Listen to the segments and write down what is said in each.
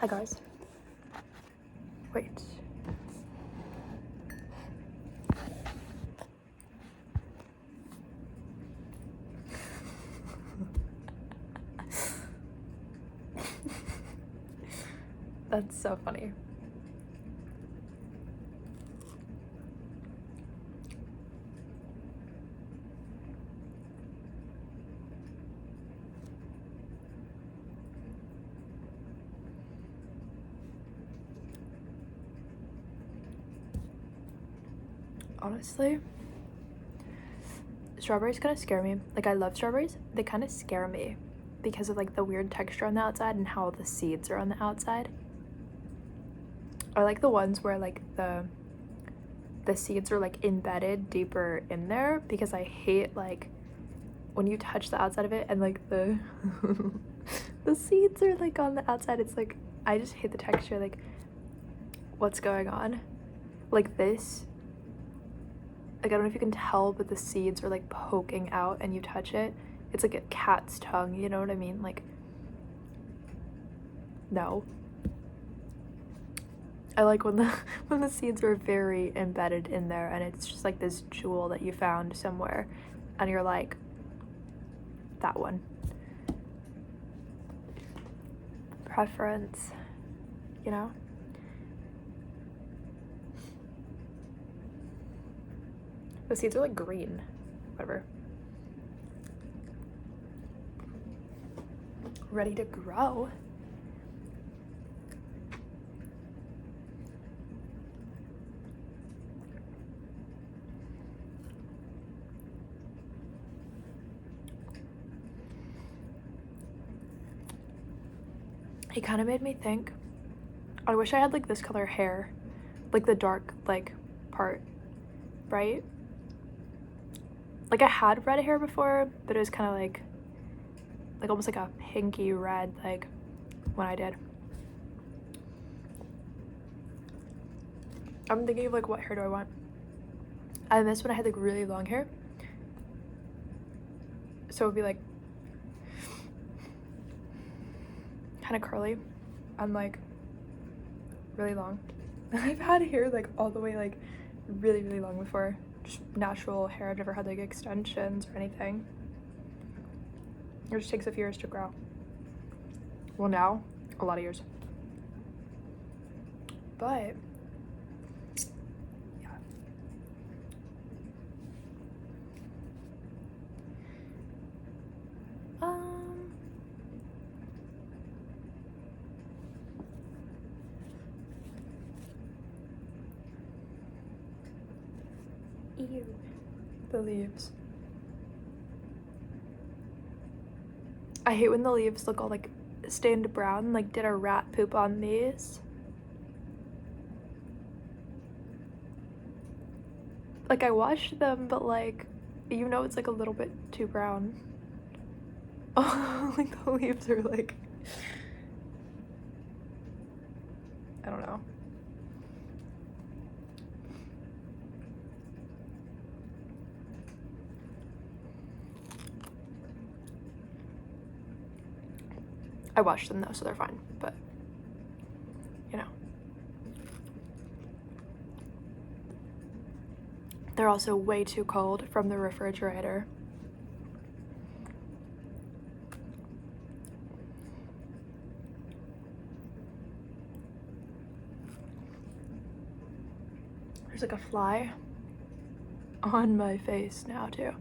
Hi guys. Wait. That's so funny. Honestly, strawberries kind of scare me. Like, I love strawberries. They kind of scare me because of like the weird texture on the outside and how the seeds are on the outside. I like the ones where like the seeds are like embedded deeper in there, because I hate like when you touch the outside of it and like the the seeds are like on the outside. It's like, I just hate the texture. Like, what's going on? Like this, like, I don't know if you can tell, but the seeds are like poking out and you touch it. It's like a cat's tongue, you know what I mean? Like, no. I like when the when the seeds are very embedded in there and it's just like this jewel that you found somewhere and you're like, that one. Preference, you know? The seeds are like green, whatever. Ready to grow. It kind of made me think, I wish I had like this color hair, like the dark like part, right? Like, I had red hair before, but it was kind of like almost like a pinky red, like when I did. I'm thinking of like, what hair do I want? I miss when I had like really long hair, so it would be like kind of curly and like really long. I've had hair like all the way like really long before, just natural hair. I've never had like extensions or anything. It just takes a few years to grow. Well, now a lot of years, but yeah. Ew. The leaves. I hate when the leaves look all like stained brown. Like, did a rat poop on these? Like, I washed them, but like, you know, it's like a little bit too brown. Oh, like the leaves are like, I don't know. I washed them though, so they're fine, but you know. They're also way too cold from the refrigerator. There's like a fly on my face now too.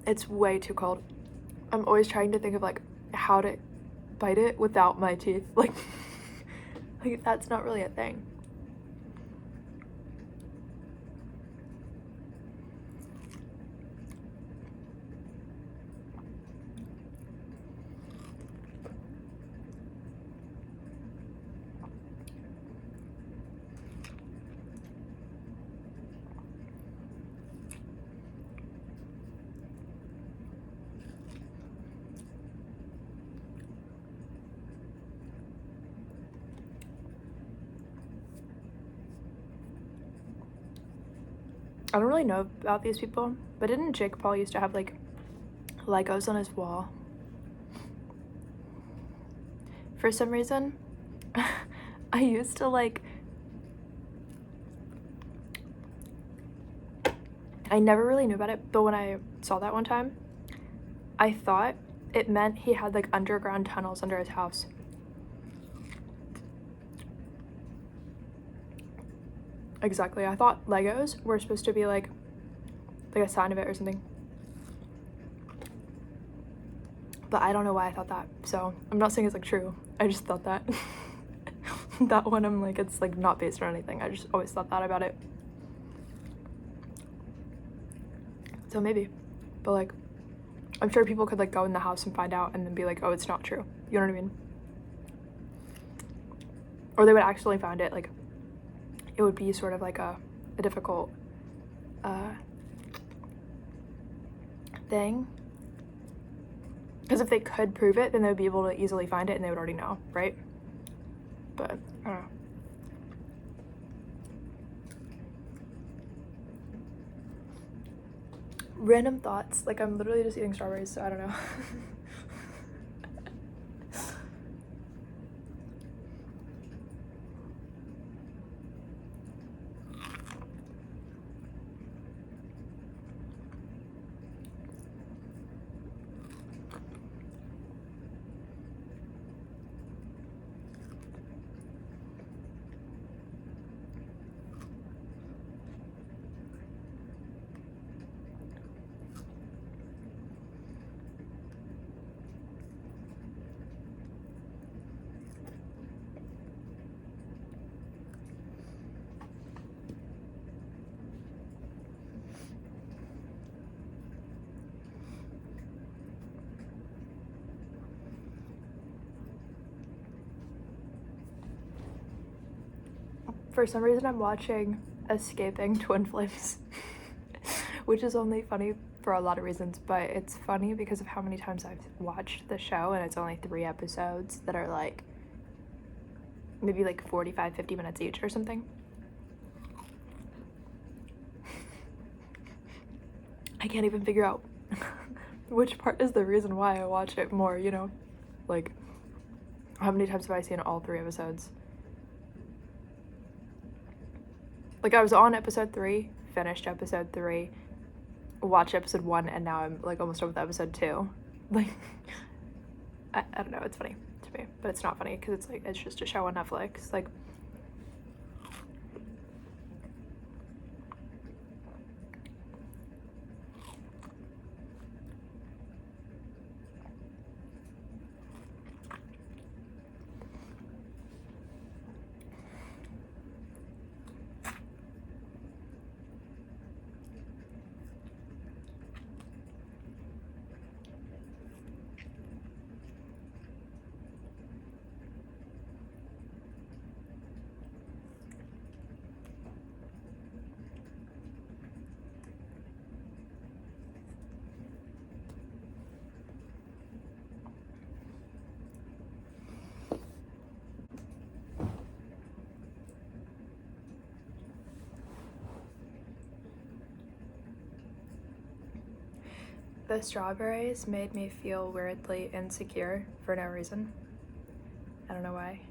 It's way too cold. I'm always trying to think of like how to bite it without my teeth. Like, like that's not really a thing. I don't really know about these people, but didn't Jake Paul used to have like Legos on his wall? For some reason, I used to like, I never really knew about it, but when I saw that one time, I thought it meant he had like underground tunnels under his house. Exactly. I thought Legos were supposed to be like a sign of it or something. But I don't know why I thought that. So I'm not saying it's like true. I just thought that. That one I'm like, it's like not based on anything. I just always thought that about it. So maybe. But like, I'm sure people could like go in the house and find out and then be like, oh, it's not true. You know what I mean? Or they would actually find it, like, it would be sort of like a difficult thing. Because if they could prove it, then they would be able to easily find it and they would already know, right? But, I don't know. Random thoughts. Like, I'm literally just eating strawberries, so I don't know. For some reason, I'm watching Escaping Twin Flames, which is only funny for a lot of reasons, but it's funny because of how many times I've watched the show, and it's only 3 episodes that are like maybe like 45-50 minutes each or something. I can't even figure out which part is the reason why I watch it more, you know? Like, how many times have I seen all 3 episodes? Like, I was on episode 3, finished episode 3, watched episode 1, and now I'm like almost done with episode 2. Like, I don't know, it's funny to me, but it's not funny because it's like, it's just a show on Netflix. Like, the strawberries made me feel weirdly insecure for no reason. I don't know why.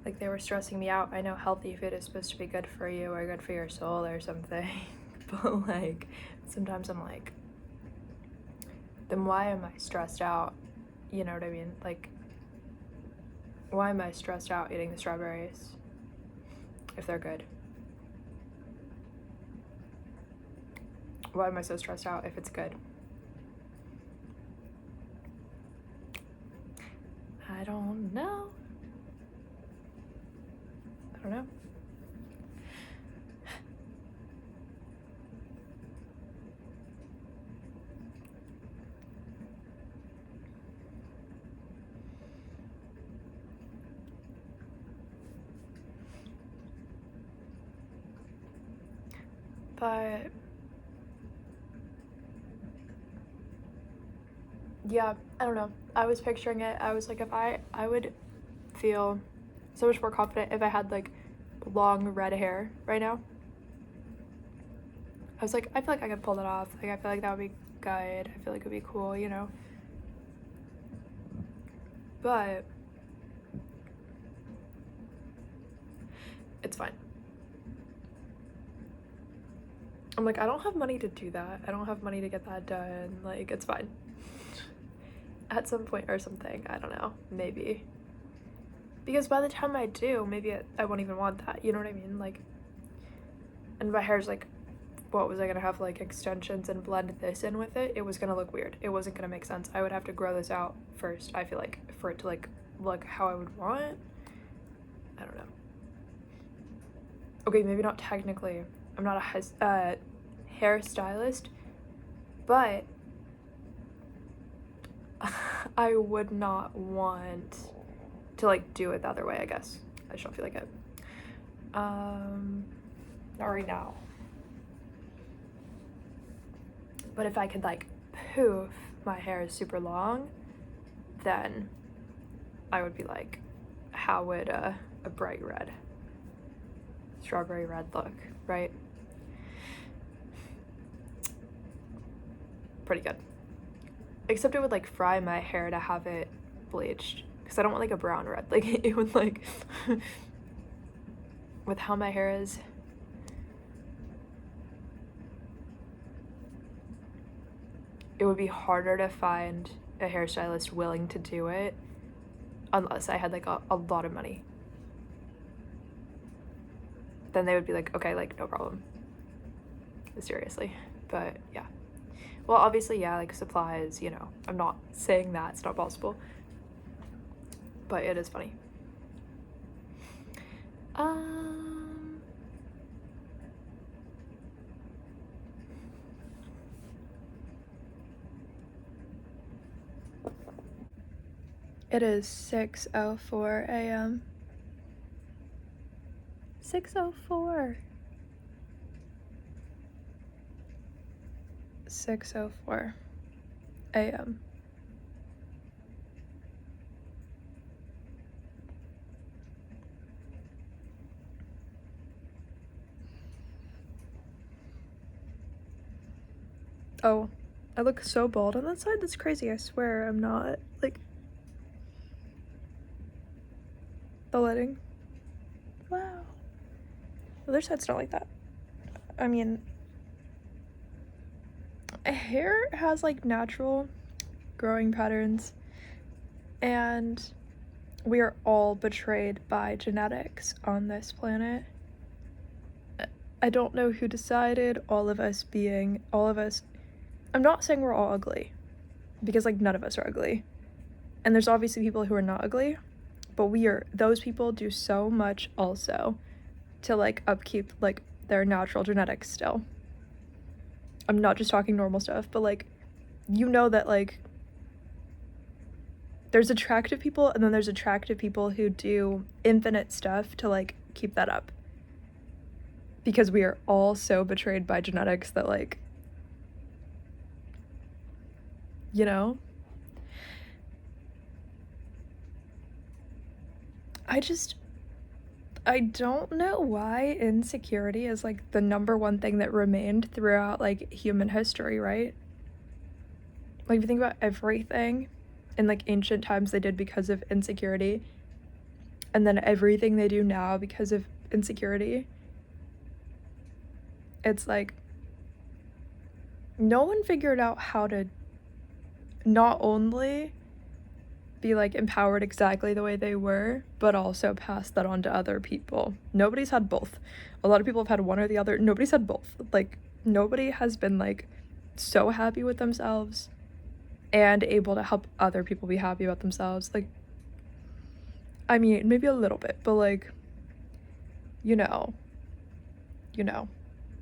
Like, they were stressing me out. I know healthy food is supposed to be good for you or good for your soul or something. But like, sometimes I'm like, then why am I stressed out? You know what I mean? Like, why am I stressed out eating the strawberries if they're good? Why am I so stressed out if it's good? I don't know. I don't know. But yeah, I don't know. I was picturing it. I was like, if I would feel so much more confident if I had like long red hair right now. I was like, I feel like I could pull that off. Like, I feel like that would be good. I feel like it would be cool, you know? But it's fine. I'm like, I don't have money to do that. I don't have money to get that done. Like, it's fine. At some point or something. I don't know. Maybe. Because by the time I do, maybe I won't even want that. You know what I mean? Like, and my hair's like, what was I gonna have like extensions and blend this in with it? It was gonna look weird. It wasn't gonna make sense. I would have to grow this out first, I feel like, for it to like look how I would want. I don't know. Okay, maybe not technically. I'm not a hairstylist, but I would not want to like do it the other way, I guess. I just don't feel like it. Not right now. But if I could like poof my hair is super long, then I would be like, how would a bright red, strawberry red look, right? Pretty good. Except it would like fry my hair to have it bleached, because I don't want like a brown red. Like it would like with how my hair is, it would be harder to find a hairstylist willing to do it unless I had like a lot of money. Then they would be like, okay, like no problem. Seriously. But yeah. Well, obviously, yeah, like supplies, you know, I'm not saying that, it's not possible. But it is funny. It is 6:04 a.m. 6:04. 6:04 a.m. Oh, I look so bald on that side. That's crazy. I swear I'm not. Like, the lighting. Wow. The other side's not like that. I mean, hair has like natural growing patterns, and we are all betrayed by genetics on this planet. I don't know who decided, all of us, I'm not saying we're all ugly, because like none of us are ugly, and there's obviously people who are not ugly, but those people do so much also to like upkeep like their natural genetics still. I'm not just talking normal stuff, but like, you know that like there's attractive people and then there's attractive people who do infinite stuff to like keep that up, because we are all so betrayed by genetics that like, you know, I don't know why insecurity is like the number one thing that remained throughout like human history, right? Like if you think about everything in like ancient times they did because of insecurity, and then everything they do now because of insecurity, it's like no one figured out how to not only be like empowered exactly the way they were, but also pass that on to other people. Nobody's had both. A lot of people have had one or the other. Nobody's had both. Like, nobody has been like so happy with themselves and able to help other people be happy about themselves. Like, I mean, maybe a little bit, but like, you know,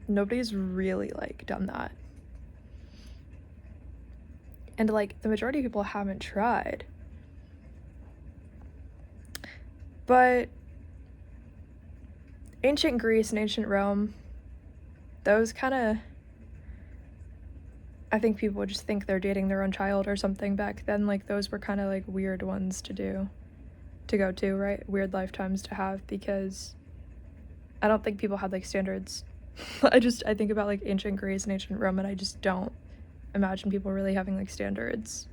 nobody's really like done that. And like the majority of people haven't tried. But ancient Greece and ancient Rome, those kind of, I think people would just think they're dating their own child or something back then. Like, those were kind of like weird ones to go to, right? Weird lifetimes to have, because I don't think people had like standards. I think about like ancient Greece and ancient Rome, and I just don't imagine people really having like standards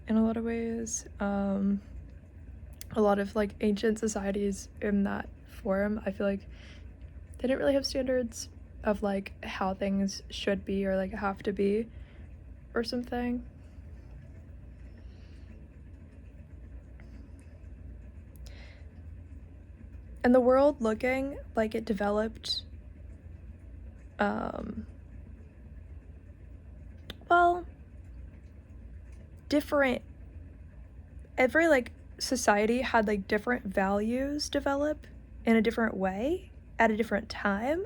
in a lot of ways. A lot of like ancient societies in that form, I feel like they didn't really have standards of like how things should be or like have to be or something. And the world looking like it developed, well, different, every like society had like different values develop in a different way at a different time.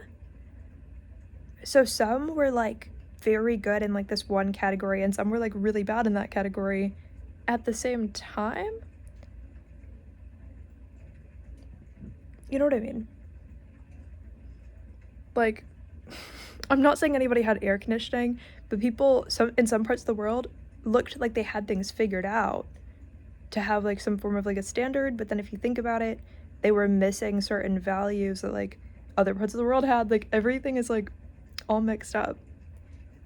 So some were like very good in like this one category, and some were like really bad in that category at the same time. You know what I mean? Like, I'm not saying anybody had air conditioning, but people in some parts of the world looked like they had things figured out to have like some form of like a standard, but then if you think about it, they were missing certain values that like other parts of the world had. Like, everything is like all mixed up.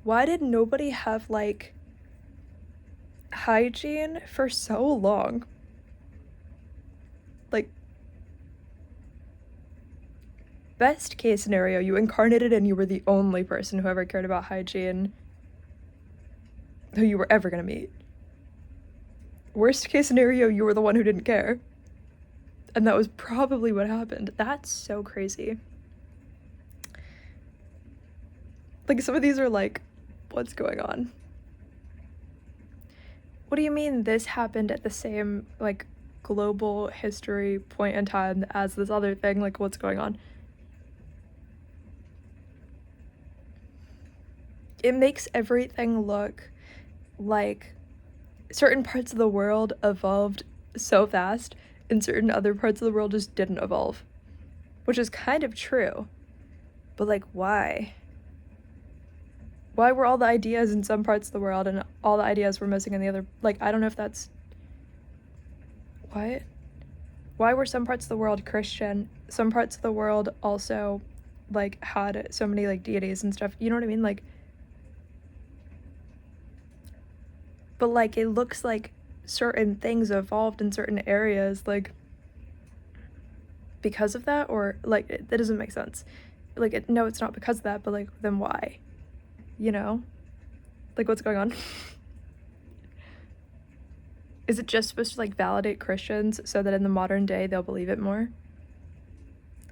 Why did nobody have like hygiene for so long? Like, best case scenario, you incarnated and you were the only person who ever cared about hygiene who you were ever gonna meet. Worst case scenario, you were the one who didn't care. And that was probably what happened. That's so crazy. Like, some of these are like, what's going on? What do you mean this happened at the same, like, global history point in time as this other thing? Like, what's going on? It makes everything look like certain parts of the world evolved so fast and certain other parts of the world just didn't evolve, which is kind of true. But like, why? Why were all the ideas in some parts of the world and all the ideas were missing in the other? Like, I don't know if that's... What? Why were some parts of the world Christian? Some parts of the world also, like, had so many, like, deities and stuff. You know what I mean? Like... But, like, it looks like certain things evolved in certain areas, like, because of that? Or, like, that doesn't make sense. Like, no, it's not because of that, but, like, then why? You know? Like, what's going on? Is it just supposed to, like, validate Christians so that in the modern day they'll believe it more?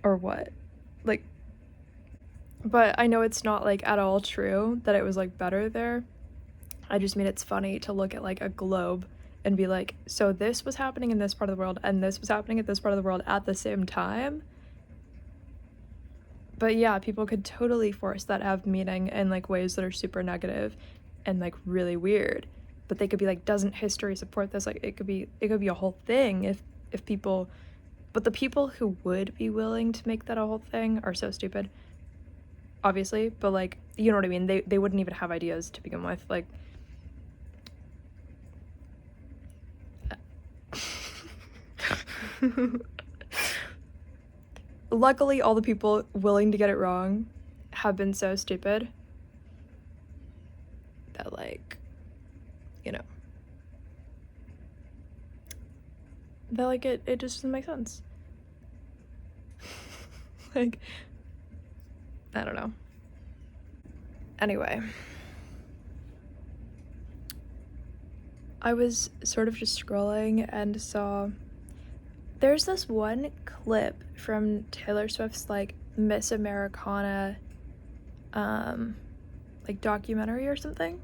Or what? Like, but I know it's not, like, at all true that it was, like, better there. I just mean it's funny to look at, like, a globe and be like, so this was happening in this part of the world and this was happening at this part of the world at the same time? But yeah, people could totally force that to have meaning in, like, ways that are super negative and, like, really weird. But they could be like, doesn't history support this? Like, it could be a whole thing if people... But the people who would be willing to make that a whole thing are so stupid, obviously. But, like, you know what I mean? They wouldn't even have ideas to begin with. Like... Luckily, all the people willing to get it wrong have been so stupid that, like, you know, that, like, it just doesn't make sense. Like, I don't know. Anyway, I was sort of just scrolling and saw there's this one clip from Taylor Swift's, like, Miss Americana like documentary or something.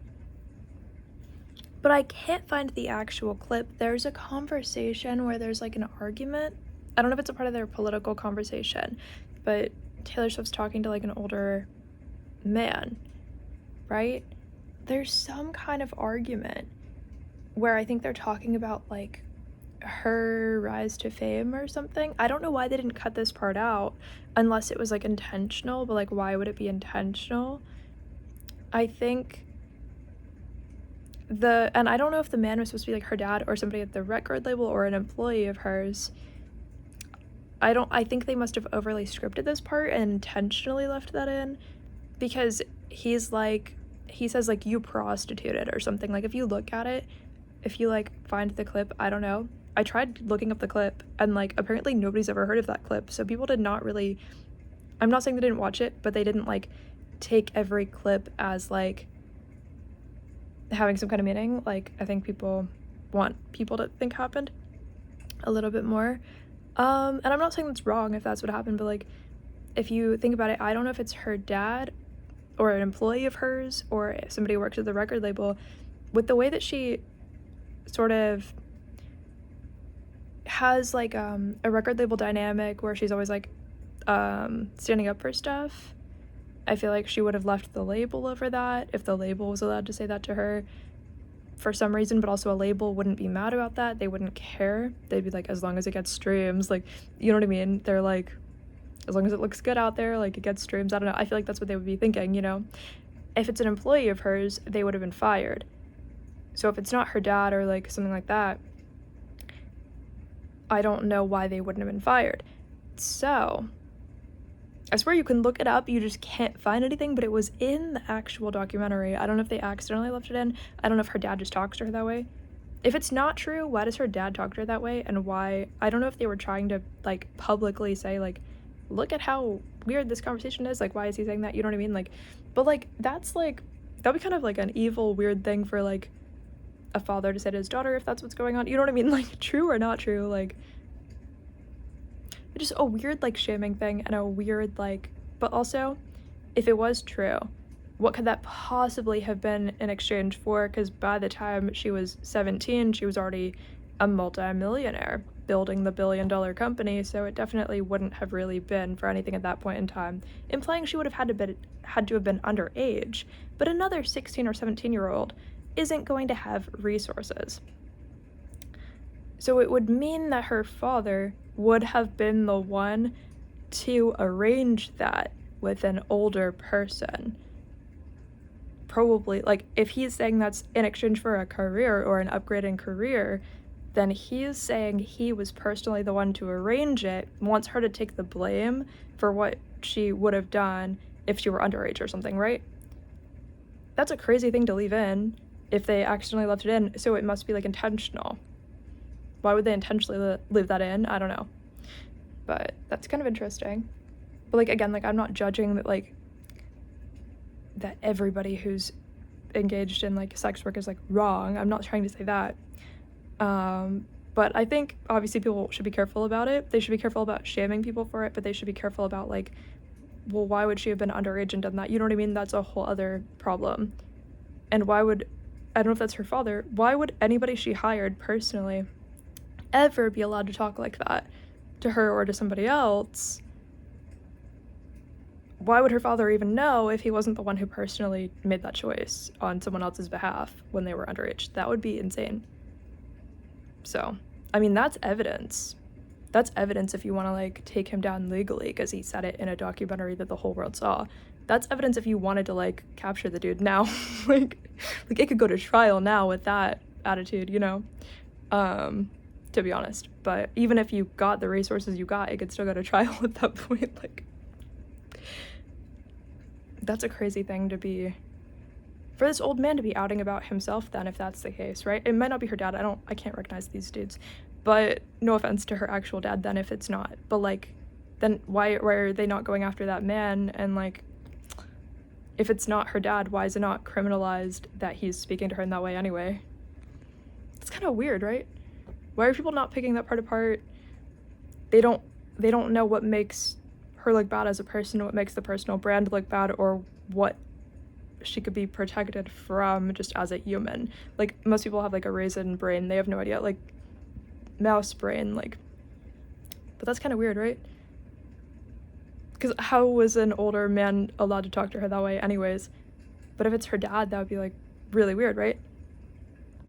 But I can't find the actual clip. There's a conversation where there's like an argument. I don't know if it's a part of their political conversation, but Taylor Swift's talking to like an older man, right? There's some kind of argument where I think they're talking about like her rise to fame or something. I don't know why they didn't cut this part out unless it was like intentional, but like why would it be intentional? I think and I don't know if the man was supposed to be like her dad or somebody at the record label or an employee of hers. I think they must have overly scripted this part and intentionally left that in, because he says like you prostituted or something. Like if you look at it, if you like find the clip, I don't know. I tried looking up the clip and like apparently nobody's ever heard of that clip. So people did not really, I'm not saying they didn't watch it, but they didn't like take every clip as like having some kind of meaning. Like I think people want people to think happened a little bit more. And I'm not saying that's wrong if that's what happened, but like if you think about it, I don't know if it's her dad or an employee of hers or if somebody who works at the record label, with the way that she sort of has like a record label dynamic where she's always like standing up for stuff. I feel like she would have left the label over that if the label was allowed to say that to her for some reason, but also a label wouldn't be mad about that. They wouldn't care. They'd be like, as long as it gets streams, like, you know what I mean? They're like, as long as it looks good out there, like it gets streams. I don't know. I feel like that's what they would be thinking, you know? If it's an employee of hers, they would have been fired. So if it's not her dad or like something like that, I don't know why they wouldn't have been fired. So I swear you can look it up, you just can't find anything, but it was in the actual documentary. I don't know if they accidentally left it in. I don't know if her dad just talks to her that way. If it's not true, why does her dad talk to her that way? And why, I don't know if they were trying to like publicly say like, look at how weird this conversation is, like why is he saying that, you know what I mean? Like, but like that's like, that'd be kind of like an evil weird thing for like a father to say to his daughter if that's what's going on, you know what I mean? Like true or not true, like just a weird like shaming thing and a weird like, but also if it was true, what could that possibly have been in exchange for? Because by the time she was 17, she was already a multi-millionaire building the billion-dollar company, so it definitely wouldn't have really been for anything at that point in time, implying she would have had to have been underage. But another 16 or 17-year-old isn't going to have resources. So it would mean that her father would have been the one to arrange that with an older person. Probably, like, if he's saying that's in exchange for a career or an upgrade in career, then he's saying he was personally the one to arrange it, wants her to take the blame for what she would have done if she were underage or something, right? That's a crazy thing to leave in if they accidentally left it in, so it must be, like, intentional. Why would they intentionally leave that in? I don't know. But that's kind of interesting. But, like, again, like, I'm not judging that, like, that everybody who's engaged in, like, sex work is, like, wrong. I'm not trying to say that. But I think, obviously, people should be careful about it. They should be careful about shaming people for it, but they should be careful about, like, well, why would she have been underage and done that? You know what I mean? That's a whole other problem. And why would, I don't know if that's her father, why would anybody she hired personally ever be allowed to talk like that to her or to somebody else? Why would her father even know if he wasn't the one who personally made that choice on someone else's behalf when they were underage? That would be insane. So, I mean, that's evidence. That's evidence if you want to, like, take him down legally because he said it in a documentary that the whole world saw. That's evidence if you wanted to, like, capture the dude now. like it could go to trial now with that attitude, you know? To be honest. But even if you got the resources you got, it could still go to trial at that point. Like, that's a crazy thing to be, for this old man to be outing about himself then, if that's the case, right? It might not be her dad. I can't recognize these dudes. But no offense to her actual dad then if it's not. But, like, then why are they not going after that man? And, like, if it's not her dad, why is it not criminalized that he's speaking to her in that way anyway? It's kind of weird, right? Why are people not picking that part apart? They don't know what makes her look bad as a person, what makes the personal brand look bad, or what she could be protected from just as a human. Like, most people have like a raisin brain, they have no idea, like mouse brain, like, but that's kind of weird, right? Because how was an older man allowed to talk to her that way anyways? But if it's her dad, that would be like really weird, right?